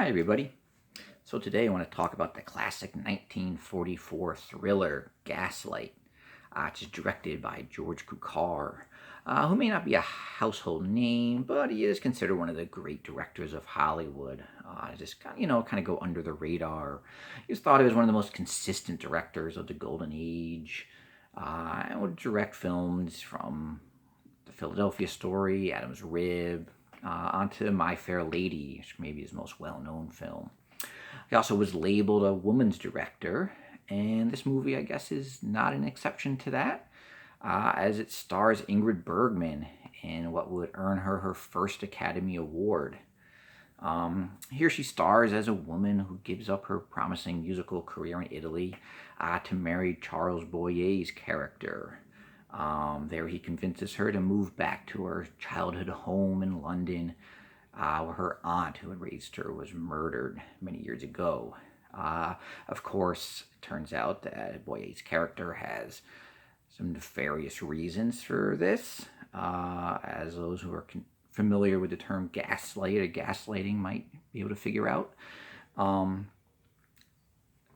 Hi everybody. So today I want to talk about the classic 1944 thriller Gaslight, which is directed by George Cukor, who may not be a household name, but he is considered one of the great directors of Hollywood. Just kind of go under the radar. He was thought of as one of the most consistent directors of the golden age, and would direct films from The Philadelphia Story, Adam's Rib, onto My Fair Lady, which may be his most well-known film. He also was labeled a woman's director, and this movie, I guess, is not an exception to that, as it stars Ingrid Bergman in what would earn her her first Academy Award. Here she stars as a woman who gives up her promising musical career in Italy to marry Charles Boyer's character. There he convinces her to move back to her childhood home in London, where her aunt who had raised her was murdered many years ago. Of course, it turns out that Boyer's character has some nefarious reasons for this, as those who are familiar with the term gaslight or gaslighting might be able to figure out.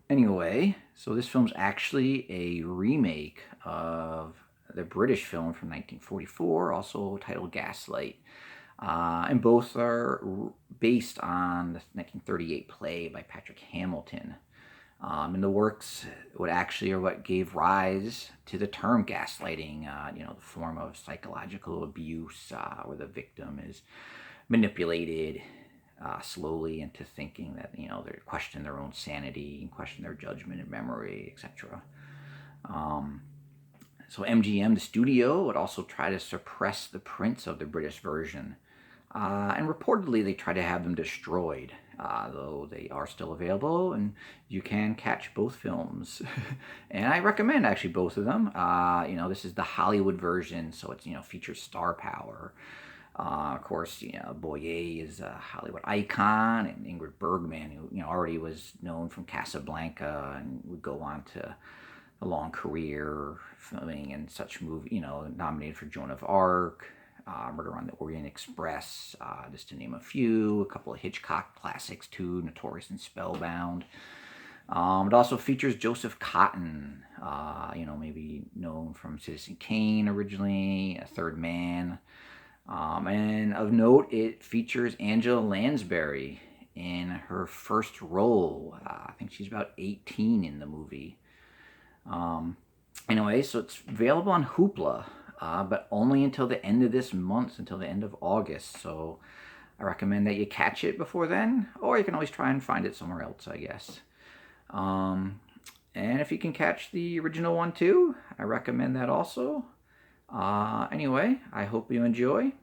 Anyway, so this film's actually a remake of the British film from 1944, also titled Gaslight. And both are based on the 1938 play by Patrick Hamilton. And the works would actually are what gave rise to the term gaslighting, the form of psychological abuse where the victim is manipulated slowly into thinking that, they question their own sanity and question their judgment and memory, etc. So MGM, the studio, would also try to suppress the prints of the British version. And reportedly, they try to have them destroyed, though they are still available, and you can catch both films. And I recommend, actually, both of them. This is the Hollywood version, so it's, features star power. Of course, Boyer is a Hollywood icon, and Ingrid Bergman, who, already was known from Casablanca and would go on to a long career filming in such movies, nominated for Joan of Arc, Murder on the Orient Express, just to name a few. A couple of Hitchcock classics too, Notorious and Spellbound. It also features Joseph Cotten, maybe known from Citizen Kane originally, A Third Man. And of note, it features Angela Lansbury in her first role. I think she's about 18 in the movie. Anyway, so it's available on Hoopla, but only until the end of this month, until the end of August. So I recommend that you catch it before then, or you can always try and find it somewhere else, I guess. And if you can catch the original one too, I recommend that also. Anyway, I hope you enjoy.